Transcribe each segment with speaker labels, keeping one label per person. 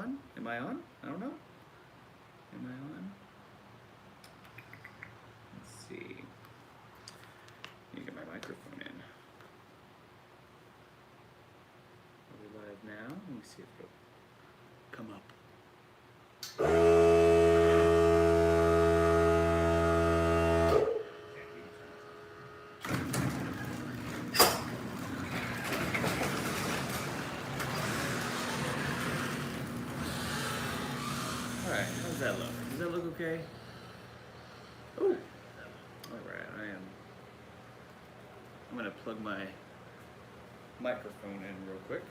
Speaker 1: on? Am I on? I don't know. Am I on? Let's see. Let me get my microphone in. Are we live now? Let me see if it'll come up. Alright, how's that look? Does that look okay? Oh! Alright, I'm gonna plug my microphone in real quick.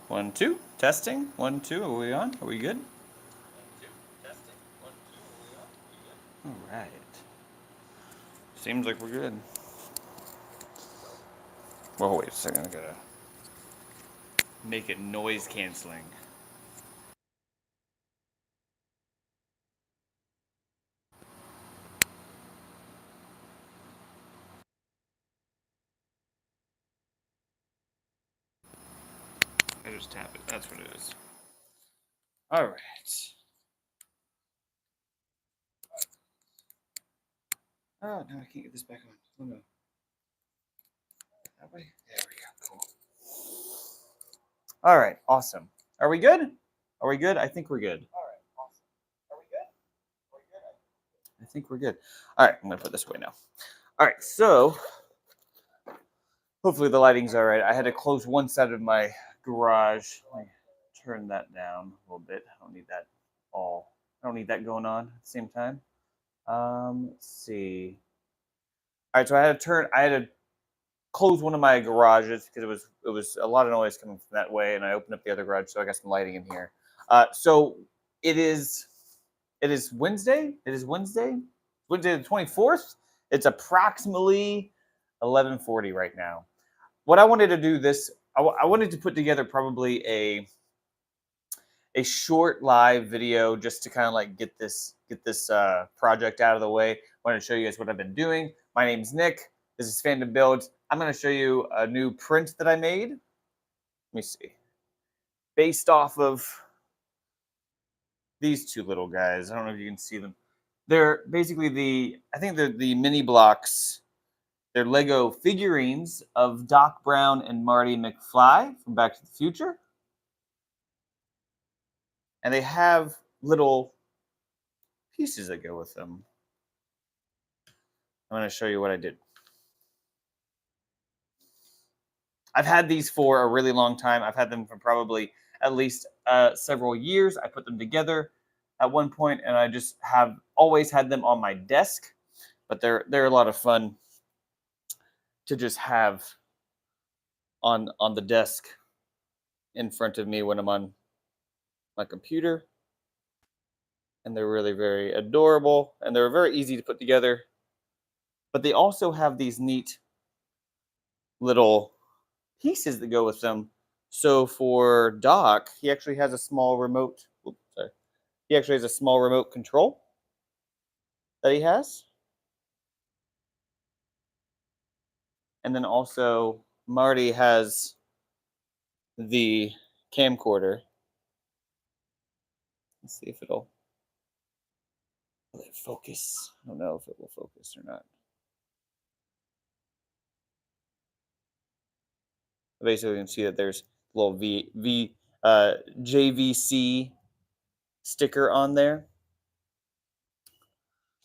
Speaker 1: One, two, testing. 1, 2, are we on? Are we good? 1, 2, testing. 1, 2, are we on? All right. Seems like we're good. Well, wait a second. I gotta make it noise canceling. I just tap it. That's what it is. All right. Oh, no, I can't get this back on. Oh, no. That way? There we go. Cool. All right. Awesome. Are we good? Are we good? I think we're good. All right. Awesome. Are we good? Are we good? I think we're good. All right. I'm going to put this away now. All right. So hopefully the lighting's all right. I had to close one side of my garage. Let me turn that down a little bit. I don't need that all. I don't need that going on at the same time. Let's see. All right, so I had to close one of my garages because it was a lot of noise coming from that way, and I opened up the other garage, so I got some lighting in here. So it is Wednesday. It is Wednesday the 24th. It's approximately 11:40 right now. What I wanted to do I wanted to put together probably a short live video just to kind of like get this project out of the way. I wanted to show you guys what I've been doing. My name's Nick. This is Fandom Builds. I'm going to show you a new print that I made. Let me see. Based off of these two little guys. I don't know if you can see them. They're basically I think they're the mini blocks. They're Lego figurines of Doc Brown and Marty McFly from Back to the Future. And they have little pieces that go with them. I'm going to show you what I did. I've had these for a really long time. I've had them for probably at least several years. I put them together at one point, and I just have always had them on my desk. But they're a lot of fun to just have on the desk in front of me when I'm on my computer. And they're really very adorable, and they're very easy to put together. But they also have these neat little pieces that go with them. So for Doc, he actually has a small remote. Oops, sorry. He actually has a small remote control that he has. And then also Marty has the camcorder. Let's see if will it focus. I don't know if it will focus or not. Basically, you can see that there's a little JVC sticker on there.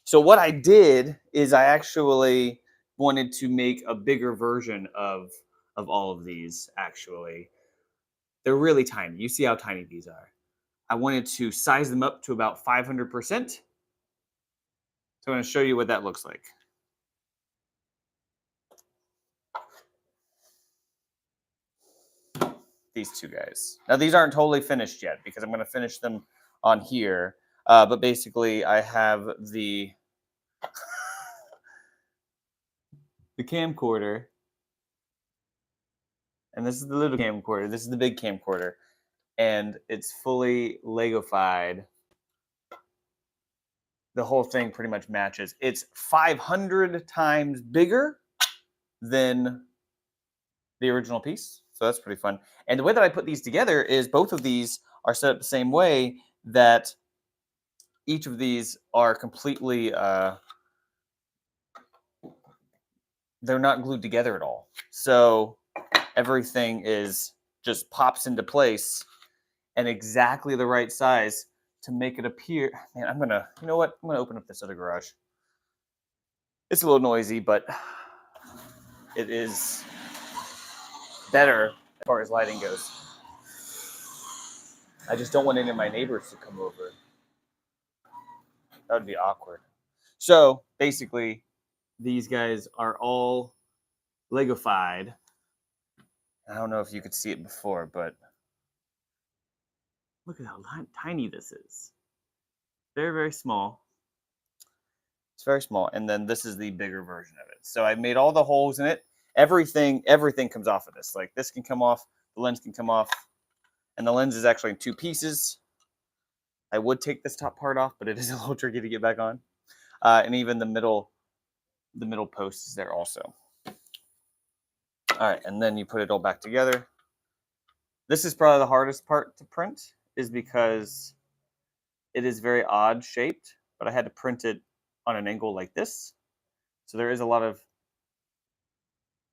Speaker 1: So what I did is I actually wanted to make a bigger version of all of these. Actually, they're really tiny. You see how tiny these are. I wanted to size them up to about 500%. So I'm going to show you what that looks like. These two guys. Now these aren't totally finished yet because I'm going to finish them on here. But basically, I have the camcorder, and this is the little camcorder. This is the big camcorder, and it's fully Legofied. the whole thing pretty much matches. It's 500 times bigger than the original piece, so that's pretty fun. And the way that I put these together is both of these are set up the same way, that each of these are completely they're not glued together at all. So everything is just pops into place and exactly the right size to make it appear. Man, you know what? I'm gonna open up this other garage. It's a little noisy, but it is better as far as lighting goes. I just don't want any of my neighbors to come over. That would be awkward. So basically, these guys are all Legofied. I don't know if you could see it before, but look at how tiny this is. Very, very small. It's very small. And then this is the bigger version of it. So I made all the holes in it. Everything comes off of this. Like this can come off, the lens can come off, and the lens is actually in two pieces. I would take this top part off, but it is a little tricky to get back on. And even the middle post is there also. All right, and then you put it all back together. This is probably the hardest part to print, is because it is very odd shaped, but I had to print it on an angle like this. So there is a lot of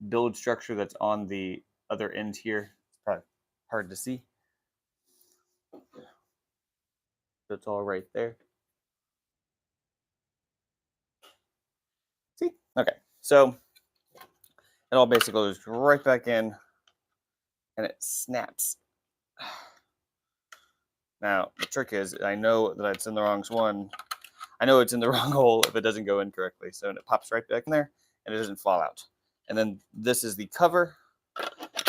Speaker 1: build structure that's on the other end here. It's probably hard to see. It's all right there. See? Okay, so it all basically goes right back in and it snaps. Now, the trick is, I know that it's in the wrong one. I know it's in the wrong hole if it doesn't go in correctly. So it pops right back in there and it doesn't fall out. And then this is the cover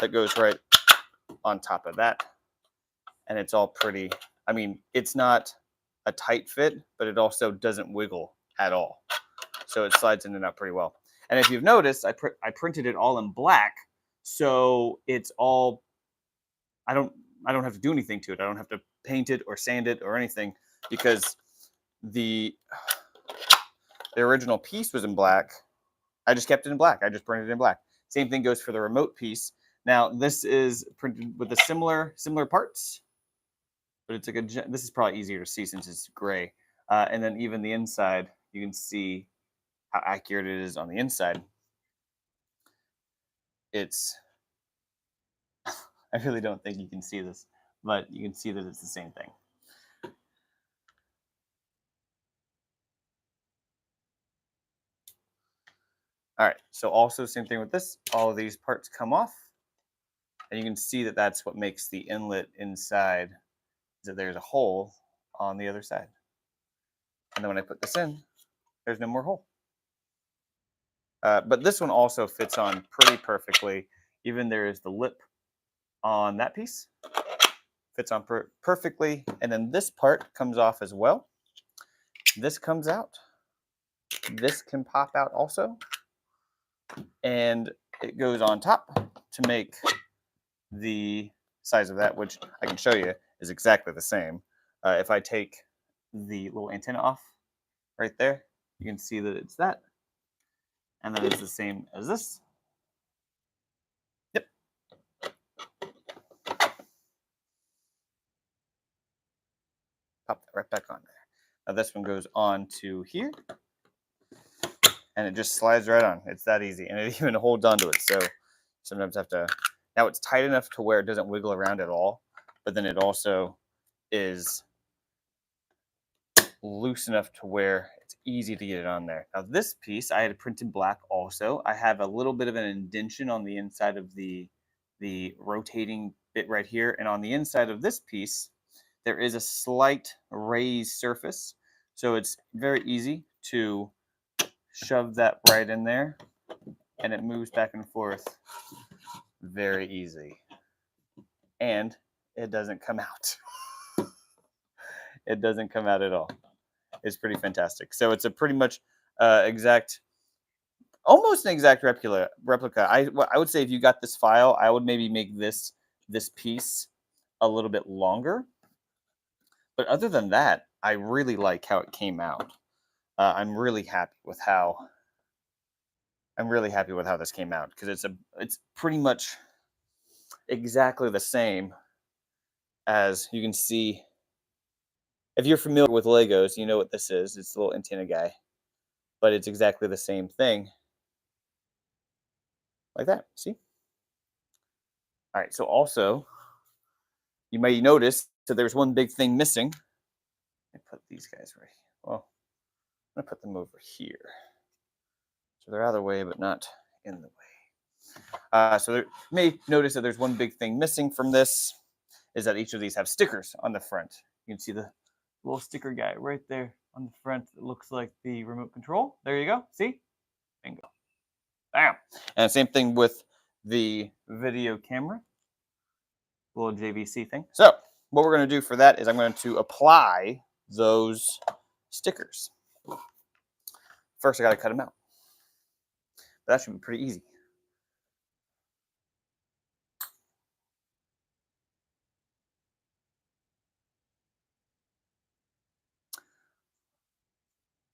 Speaker 1: that goes right on top of that. And it's all pretty, I mean, it's not a tight fit, but it also doesn't wiggle at all. So it slides in and out pretty well. And if you've noticed, I printed it all in black, so it's all, I don't have to do anything to it. I don't have to paint it or sand it or anything, because the original piece was in black. I just kept it in black. I just printed it in black. Same thing goes for the remote piece. Now this is printed with the similar parts, but it's like this is probably easier to see since it's gray. And then even the inside, you can see how accurate it is on the inside. It's, I really don't think you can see this, but you can see that it's the same thing. All right, so also same thing with this. All of these parts come off, and you can see that that's what makes the inlet inside, is that there's a hole on the other side. And then when I put this in, there's no more hole. But this one also fits on pretty perfectly. Even there is the lip on that piece. Fits on perfectly. And then this part comes off as well. This comes out. This can pop out also. And it goes on top to make the size of that, which I can show you is exactly the same. If I take the little antenna off right there, you can see that it's that. And then it's the same as this. Yep. Pop that right back on there. Now this one goes on to here. And it just slides right on. It's that easy. And it even holds onto it. So sometimes I have to, now it's tight enough to where it doesn't wiggle around at all. But then it also is loose enough to where it's easy to get it on there. Now this piece I had to print in black also. I have a little bit of an indentation on the inside of the rotating bit right here. And on the inside of this piece, there is a slight raised surface. So it's very easy to shove that right in there, and it moves back and forth very easy. And it doesn't come out. It doesn't come out at all. It's pretty fantastic. So it's a pretty much almost an exact replica. I would say if you got this file, I would maybe make this piece a little bit longer. But other than that, I really like how it came out. I'm really happy with how this came out, because it's pretty much exactly the same as you can see. If you're familiar with Legos, you know what this is. It's the little antenna guy, but it's exactly the same thing, like that. See? All right. So also, you may notice that there's one big thing missing. I put these guys right. Well, I'm gonna put them over here, so they're out of the way, but not in the way. So you may notice that there's one big thing missing from this, is that each of these have stickers on the front. You can see the little sticker guy right there on the front that looks like the remote control. There you go. See? Bingo. Bam. And same thing with the video camera, little JVC thing. So what we're going to do for that is I'm going to apply those stickers. First, I got to cut them out. But that should be pretty easy.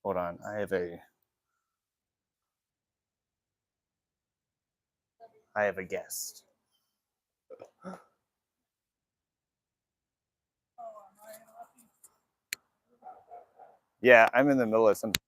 Speaker 1: Hold on, I have a guest. Yeah, I'm in the middle of something.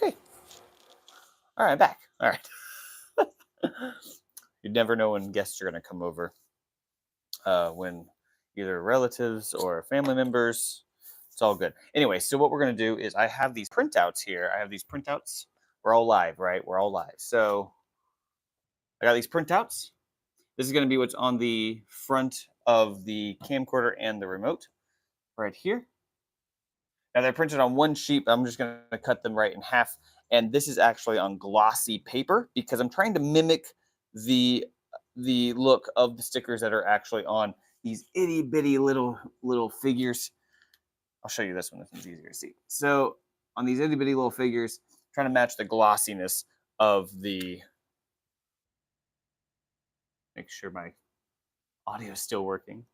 Speaker 1: Okay. All right, back. All right. You never know when guests are going to come over. When either relatives or family members, it's all good. Anyway, so what we're going to do is I have these printouts here. We're all live, right? We're all live. So I got these printouts. This is going to be what's on the front of the camcorder and the remote right here. Now they're printed on one sheet. I'm just going to cut them right in half. And this is actually on glossy paper because I'm trying to mimic the look of the stickers that are actually on these itty bitty little figures. I'll show you this one. This one's easier to see. So on these itty bitty little figures, trying to match the glossiness of the. Make sure my audio is still working.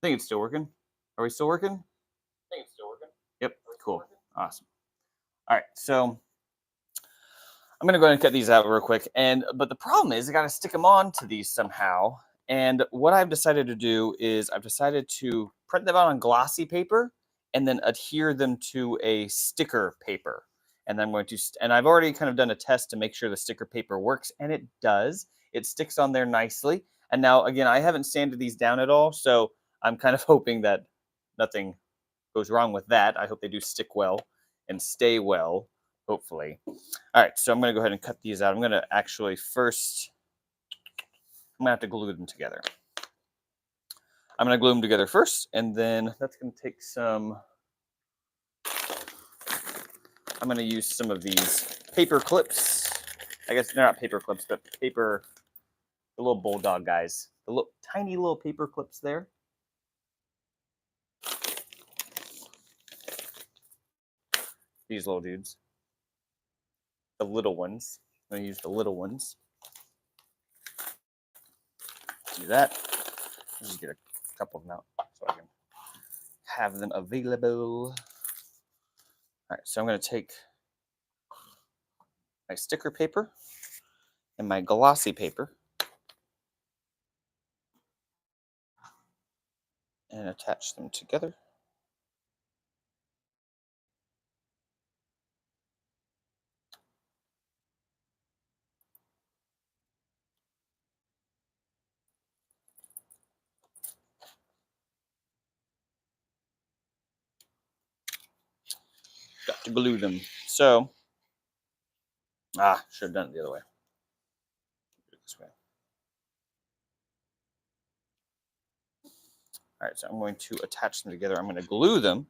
Speaker 1: I think it's still working. Are we still working? I think it's still working. Yep. Cool. Awesome. All right. So I'm gonna go ahead and cut these out real quick. But the problem is I gotta stick them on to these somehow. And what I've decided to do is I've decided to print them out on glossy paper and then adhere them to a sticker paper. And then I'm going to, and I've already kind of done a test to make sure the sticker paper works, and it does. It sticks on there nicely. And now, again, I haven't sanded these down at all, so I'm kind of hoping that nothing goes wrong with that. I hope they do stick well and stay well, hopefully. All right, so I'm going to go ahead and cut these out. I'm going to actually first, I'm going to have to glue them together. I'm going to glue them together first, and then that's going to take some, I'm going to use some of these paper clips. I guess they're not paper clips, but paper, the little bulldog guys, the little tiny little paper clips there. These little dudes, the little ones. I'm going to use the little ones. Do that. I'll just get a couple of them out so I can have them available. All right, so I'm going to take my sticker paper and my glossy paper and attach them together. Got to glue them. So, should have done it the other way. Do it this way. All right, so I'm going to attach them together. I'm going to glue them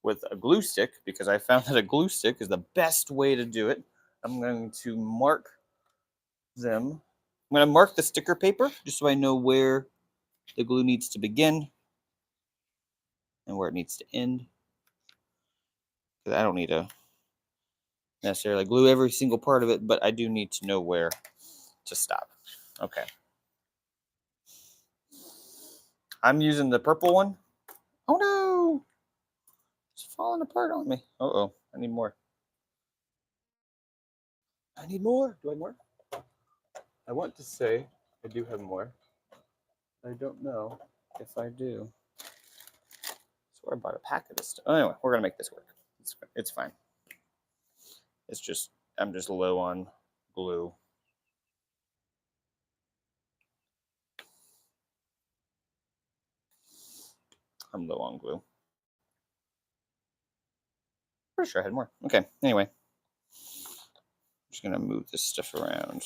Speaker 1: with a glue stick because I found that a glue stick is the best way to do it. I'm going to mark them. I'm going to mark the sticker paper just so I know where the glue needs to begin and where it needs to end. Because I don't need to necessarily glue every single part of it, but I do need to know where to stop. Okay. I'm using the purple one. Oh no! It's falling apart on me. Uh-oh. I need more. I need more. Do I have more? I want to say I do have more. I don't know if I do. I swear I bought a pack of this stuff. Anyway, we're going to make this work. It's fine. It's just, I'm just low on glue. I'm low on glue. Pretty sure I had more. Okay, anyway. I'm just going to move this stuff around.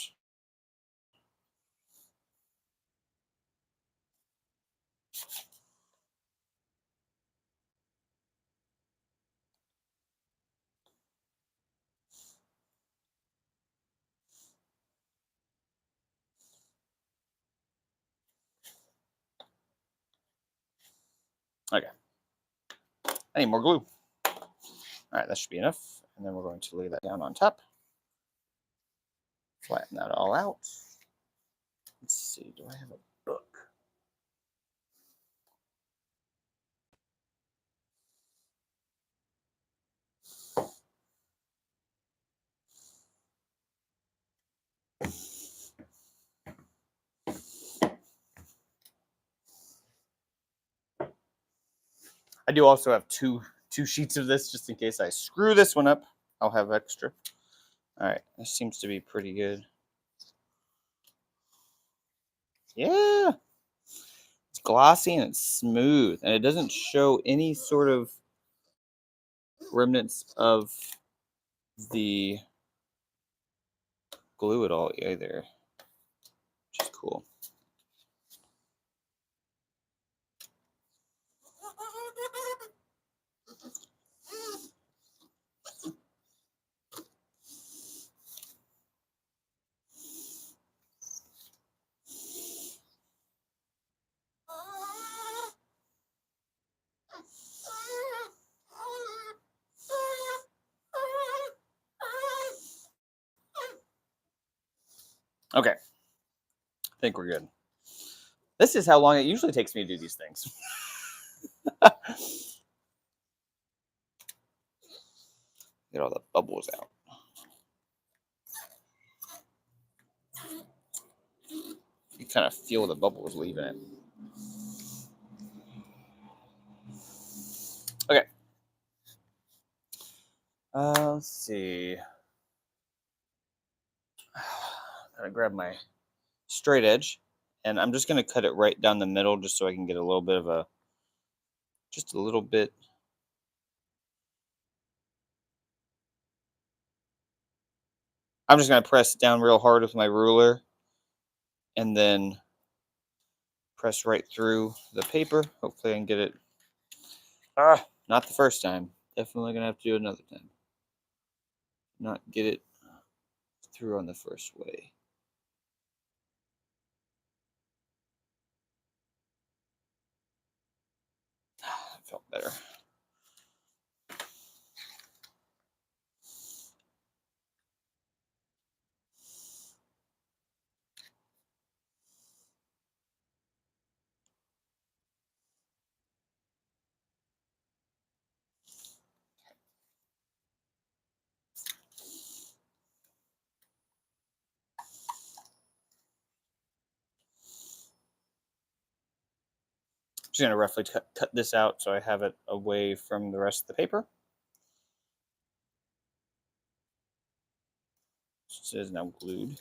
Speaker 1: Okay. I need more glue. All right, that should be enough. And then we're going to lay that down on top. Flatten that all out. Let's see, do I have a book? I do also have two sheets of this just in case I screw this one up. I'll have extra. All right, this seems to be pretty good. Yeah, it's glossy and it's smooth, and it doesn't show any sort of remnants of the glue at all either, which is cool. Okay, I think we're good. This is how long it usually takes me to do these things. Get all the bubbles out. You kind of feel the bubbles leaving it. Okay. Let's see. I'm gonna grab my straight edge, and I'm just gonna cut it right down the middle, just so I can get a little bit of just a little bit. I'm just gonna press down real hard with my ruler, and then press right through the paper. Hopefully, I can get it. Not the first time. Definitely gonna have to do it another time. Not get it through on the first way. That felt better. Just gonna roughly cut this out so I have it away from the rest of the paper. This is now glued.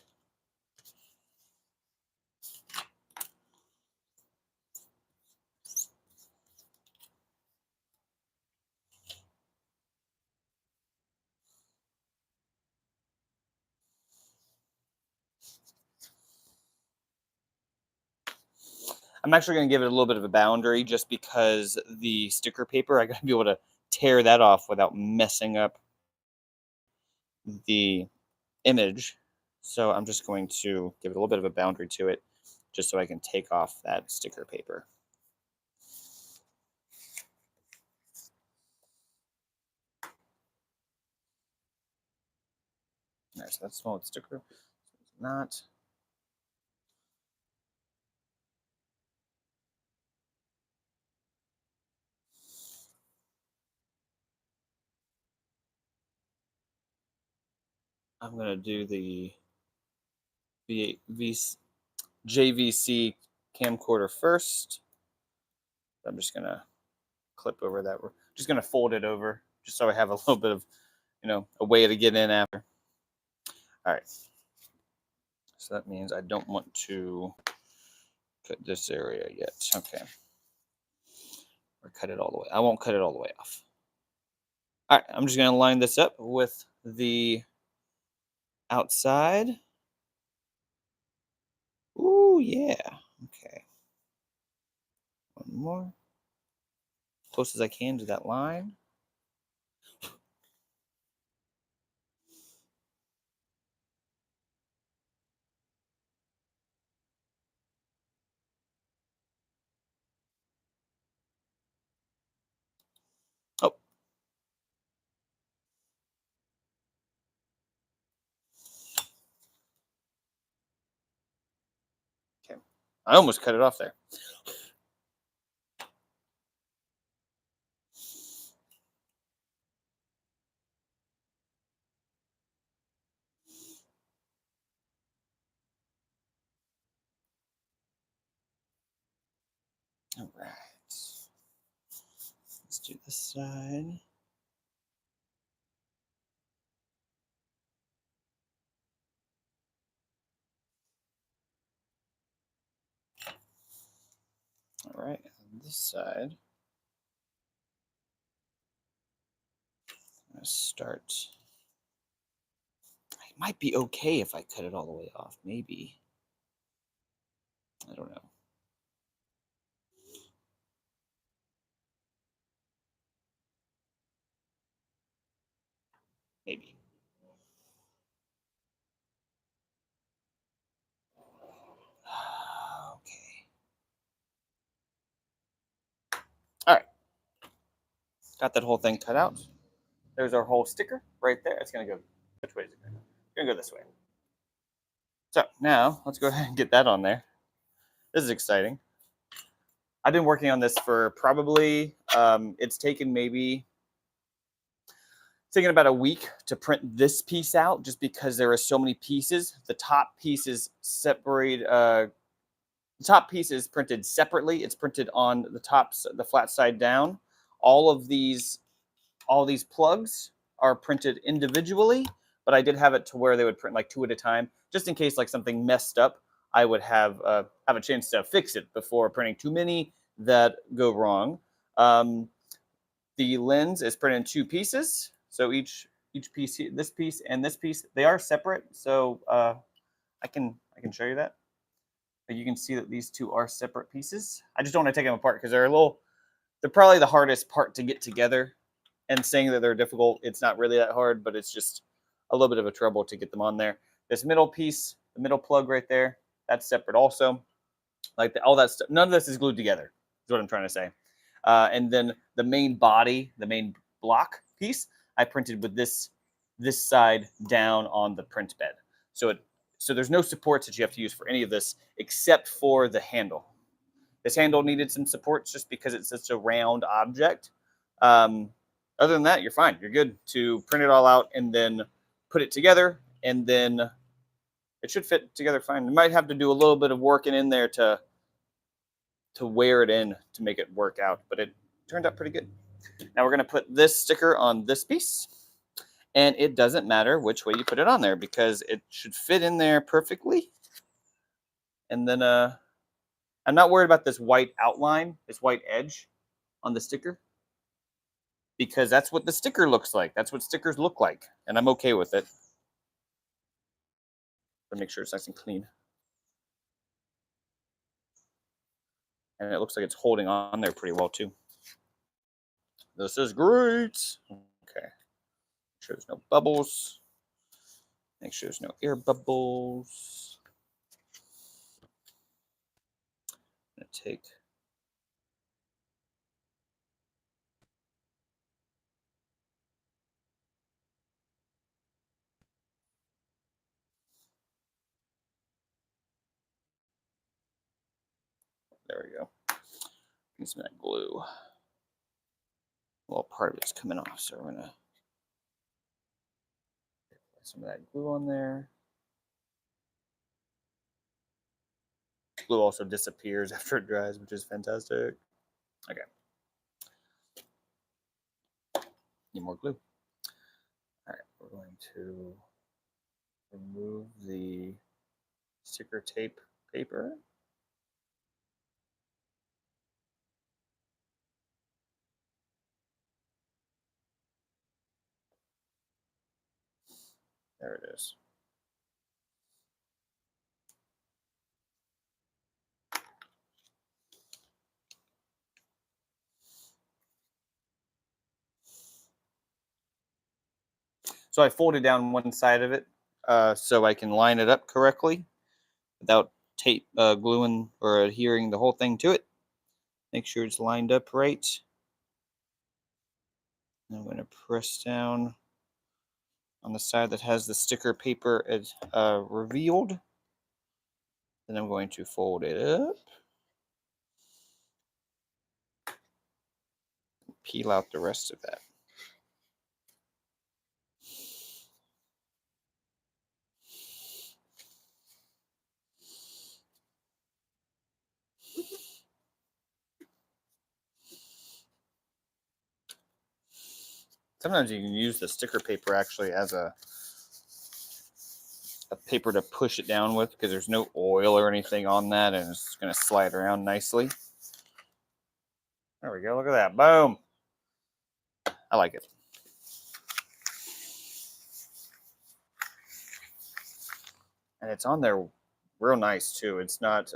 Speaker 1: I'm actually going to give it a little bit of a boundary just because the sticker paper, I got to be able to tear that off without messing up the image. So I'm just going to give it a little bit of a boundary to it, just so I can take off that sticker paper. There's that small sticker. Not. I'm gonna do the JVC camcorder first. I'm just gonna clip over that. We're just gonna fold it over, just so I have a little bit of, a way to get in after. All right. So that means I don't want to cut this area yet. Okay. Or cut it all the way. I won't cut it all the way off. All right. I'm just gonna line this up with the outside. Ooh, yeah. Okay. One more. Close as I can to that line. Oh. Okay. I almost cut it off there. All right. Let's do this side. All right. On this side, I'm going to start. It might be okay if I cut it all the way off. Maybe. I don't know. Maybe. Okay. All right. Got that whole thing cut out. There's our whole sticker right there. It's going to go. Which way is it going? It's going to go this way. So now let's go ahead and get that on there. This is exciting. I've been working on this for probably, it's taken about a week to print this piece out, just because there are so many pieces. The top piece is the top piece is printed separately. It's printed on the flat side down. All these plugs are printed individually, but I did have it to where they would print like 2 at a time, just in case like something messed up. I would have a chance to fix it before printing too many that go wrong. The lens is printed in 2 pieces, so each piece, this piece and this piece, they are separate. So I can show you that. But you can see that these 2 are separate pieces. I just don't want to take them apart because they're probably the hardest part to get together. And saying that they're difficult, it's not really that hard, but it's just a little bit of a trouble to get them on there. This middle piece, the middle plug right there, that's separate also. Like all that stuff, none of this is glued together, is what I'm trying to say. And then the main body, the main block piece, I printed with this side down on the print bed. So there's no supports that you have to use for any of this except for the handle. This handle needed some supports just because it's such a round object. Other than that, you're fine. You're good to print it all out and then put it together, and then it should fit together fine. You might have to do a little bit of working in there to wear it in to make it work out, but it turned out pretty good. Now we're going to put this sticker on this piece, and it doesn't matter which way you put it on there because it should fit in there perfectly. And then I'm not worried about this white outline, this white edge on the sticker, because that's what the sticker looks like. That's what stickers look like, and I'm okay with it. But make sure it's nice and clean. And it looks like it's holding on there pretty well too. This is great. Okay. Make sure there's no bubbles. Make sure there's no air bubbles. I'm gonna take there we go. Need some of that glue. Well, part of it's coming off, so we're gonna put some of that glue on there. Glue also disappears after it dries, which is fantastic. Okay. Need more glue. All right, we're going to remove the sticker tape paper. There it is. So I folded down one side of it so I can line it up correctly without tape gluing or adhering the whole thing to it. Make sure it's lined up right. And I'm going to press down on the side that has the sticker paper revealed. Then I'm going to fold it up. Peel out the rest of that. Sometimes you can use the sticker paper actually as a paper to push it down with because there's no oil or anything on that and it's going to slide around nicely. There we go. Look at that. Boom. I like it. And it's on there real nice too. It's not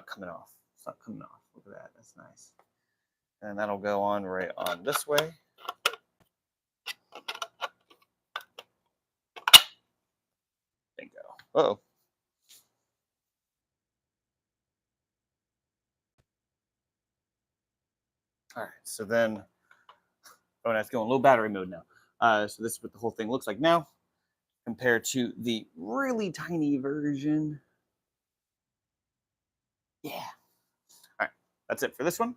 Speaker 1: coming off. It's not coming off. Look at that. That's nice. And that'll go on right on this way. Bingo. Uh-oh. All right, so then, oh, that's going low battery mode now. So this is what the whole thing looks like now, compared to the really tiny version. Yeah. All right, that's it for this one.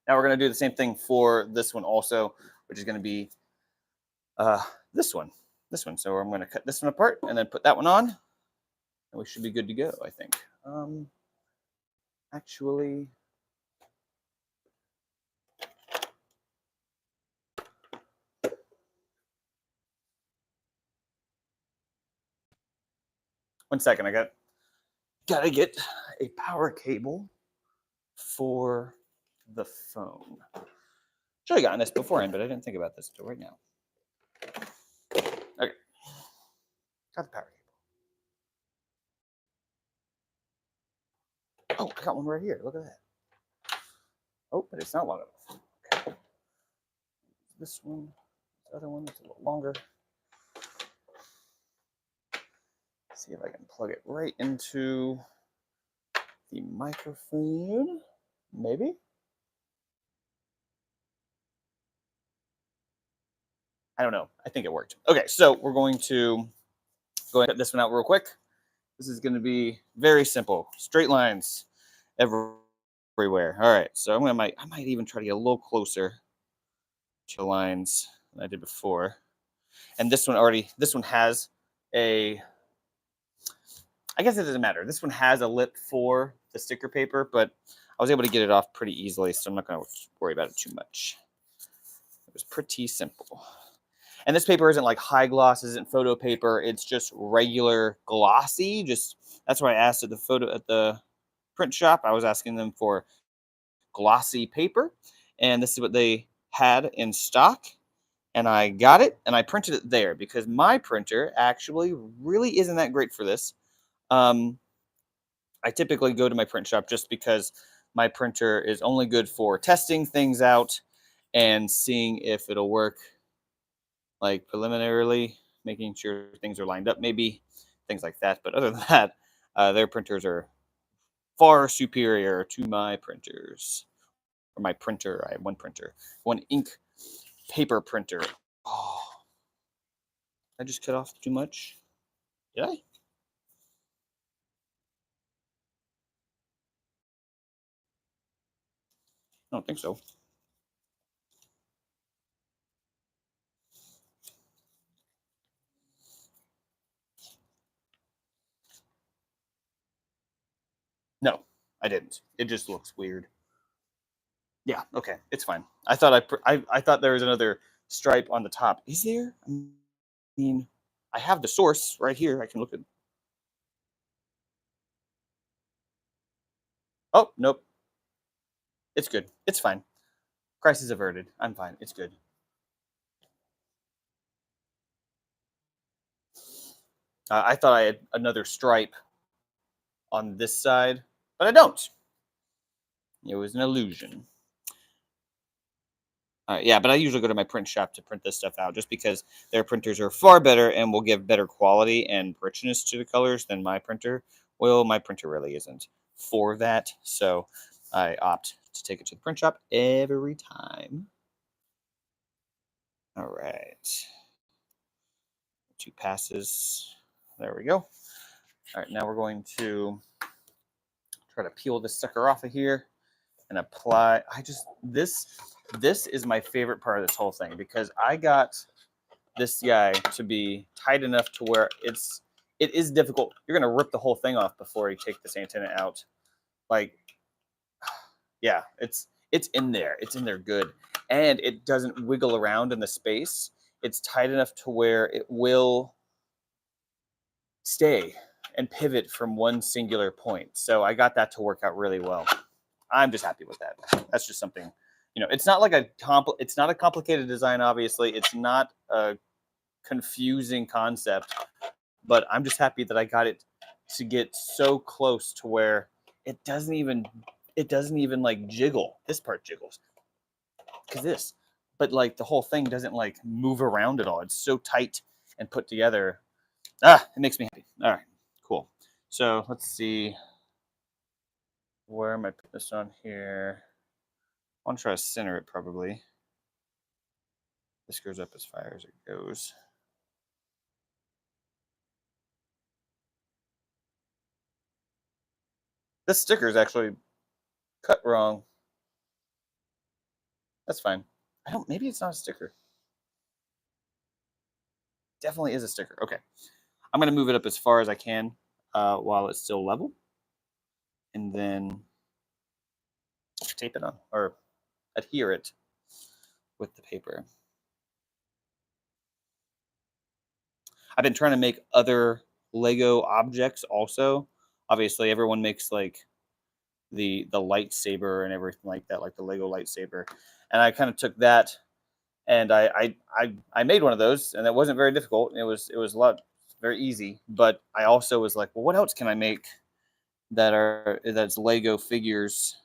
Speaker 1: Now we're going to do the same thing for this one also, which is going to be this one. So I'm going to cut this one apart and then put that one on, and we should be good to go, I think. Actually, one second. I gotta get a power cable for the phone. Should have gotten this beforehand, but I didn't think about this until right now. Okay, got the power cable. Oh, I got one right here. Look at that. Oh, but it's not long enough. Okay. This one, this other one, it's a little longer. Let's see if I can plug it right into the microphone. Maybe. I don't know. I think it worked. Okay, so we're going to go ahead and cut this one out real quick. This is going to be very simple. Straight lines everywhere. All right, so I might even try to get a little closer to the lines than I did before. And this one has a, I guess it doesn't matter. This one has a lip for the sticker paper, but I was able to get it off pretty easily, so I'm not going to worry about it too much. It was pretty simple. And this paper isn't like high gloss, isn't photo paper. It's just regular glossy. That's why I asked at the print shop. I was asking them for glossy paper, and this is what they had in stock. And I got it, and I printed it there because my printer actually really isn't that great for this. I typically go to my print shop just because my printer is only good for testing things out and seeing if it'll work like preliminarily making sure things are lined up, maybe things like that. But other than that, their printers are far superior to my printers. Or my printer. I have one printer, one ink paper printer. Oh, I just cut off too much. Did I? I don't think so. No, I didn't. It just looks weird. Yeah. Okay. It's fine. I thought I thought there was another stripe on the top. Is there? I mean, I have the source right here. I can look at. Oh nope. It's good. It's fine. Crisis averted. I'm fine. It's good. I thought I had another stripe on this side, but I don't. It was an illusion. Yeah, but I usually go to my print shop to print this stuff out just because their printers are far better and will give better quality and richness to the colors than my printer. Well, my printer really isn't for that, so I opt to take it to the print shop every time. All right. 2 passes. There we go. All right, now we're going to try to peel this sucker off of here and apply. This is my favorite part of this whole thing because I got this guy to be tight enough to where it is difficult. You're gonna rip the whole thing off before you take this antenna out. Like, yeah, it's in there. It's in there good, and it doesn't wiggle around in the space. It's tight enough to where it will stay and pivot from one singular point. So I got that to work out really well. I'm just happy with that. That's just something, it's not like it's not a complicated design. Obviously, it's not a confusing concept, but I'm just happy that I got it to get so close to where it doesn't even like jiggle. This part jiggles because but like the whole thing doesn't like move around at all. It's so tight and put together. It makes me happy. All right, cool. So let's see, where am I putting this on here? I want to try to center it probably. This goes up as far as it goes. This sticker is actually cut wrong. That's fine. Maybe it's not a sticker. Definitely is a sticker. Okay. I'm going to move it up as far as I can while it's still level. And then tape it on or adhere it with the paper. I've been trying to make other Lego objects also. Obviously, everyone makes like the lightsaber and everything like that, like the Lego lightsaber. And I kind of took that and I made one of those, and it wasn't very difficult. It was a lot very easy. But I also was like, well, what else can I make that's Lego figures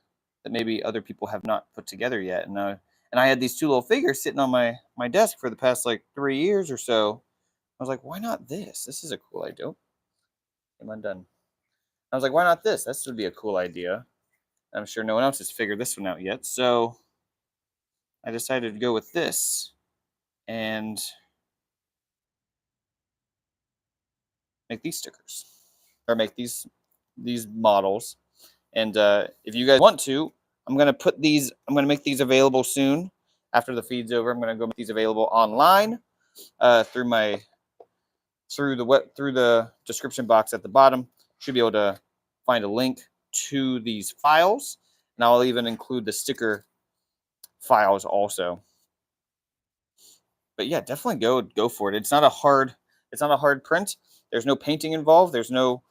Speaker 1: that maybe other people have not put together yet? And I had these 2 little figures sitting on my desk for the past like 3 years or so. I was like, why not this? This is a cool idea. Am I done? I was like, why not this? This would be a cool idea. I'm sure no one else has figured this one out yet. So I decided to go with this and make these stickers or make these models. And if you guys want to, I'm gonna make these available soon. After the feed's over, I'm gonna go make these available online through the description box at the bottom. Should be able to find a link to these files, and I'll even include the sticker files also. But yeah, definitely go for it. It's not a hard print. There's no painting involved. There's none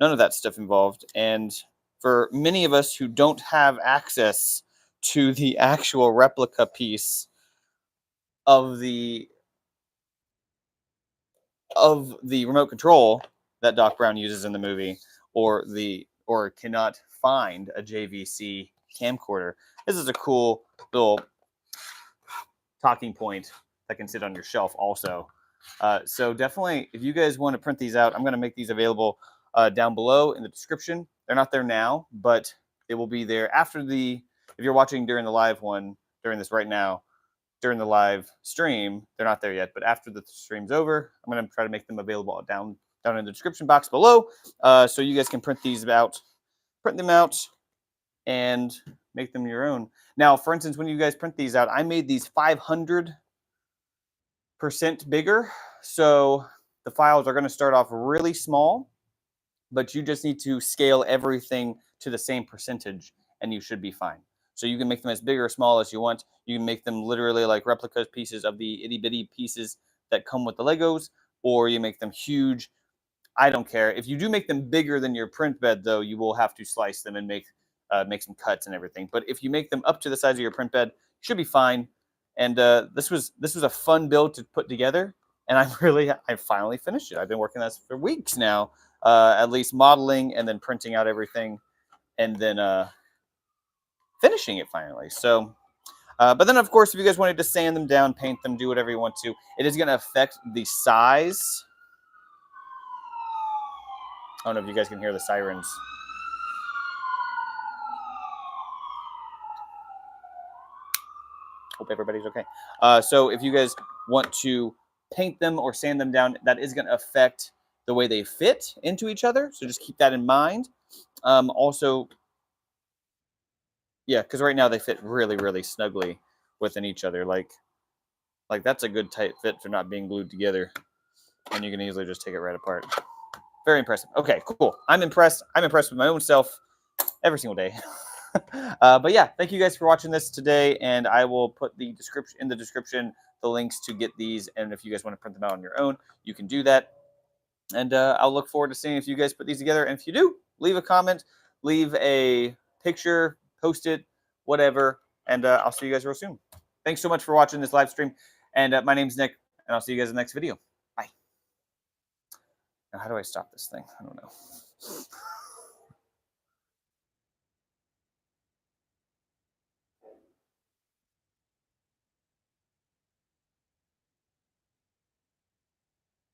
Speaker 1: of that stuff involved. And for many of us who don't have access to the actual replica piece of the remote control that Doc Brown uses in the movie, or cannot find a JVC camcorder, this is a cool little talking point that can sit on your shelf also. So definitely, if you guys want to print these out, I'm going to make these available down below in the description. They're not there now, but they will be there after the, if you're watching during the live one, during this right now, during the live stream, they're not there yet, but after the stream's over, I'm going to try to make them available down in the description box below, so you guys can print them out, and make them your own. Now, for instance, when you guys print these out, I made these 500% bigger, so the files are going to start off really small, but you just need to scale everything to the same percentage, and you should be fine. So you can make them as big or small as you want. You can make them literally like replica pieces of the itty bitty pieces that come with the Legos, or you make them huge. I don't care. If you do make them bigger than your print bed, though, you will have to slice them and make some cuts and everything. But if you make them up to the size of your print bed, you should be fine. And this was a fun build to put together, and I finally finished it. I've been working on this for weeks now, at least modeling and then printing out everything, and then finishing it finally. So, but then of course, if you guys wanted to sand them down, paint them, do whatever you want to, it is going to affect the size. I don't know if you guys can hear the sirens. Hope everybody's okay. So if you guys want to paint them or sand them down, that is going to affect the way they fit into each other. So just keep that in mind. Also, yeah, because right now they fit really, really snugly within each other. Like that's a good tight fit for not being glued together. And you can easily just take it right apart. Very impressive. Okay, cool. I'm impressed. I'm impressed with my own self every single day. But yeah, thank you guys for watching this today, and I will put the description the links to get these, and if you guys want to print them out on your own, you can do that. And I'll look forward to seeing if you guys put these together, and if you do, leave a comment, leave a picture, post it, whatever, and I'll see you guys real soon. Thanks so much for watching this live stream, and my name's Nick, and I'll see you guys in the next video. Bye. Now, how do I stop this thing? I don't know.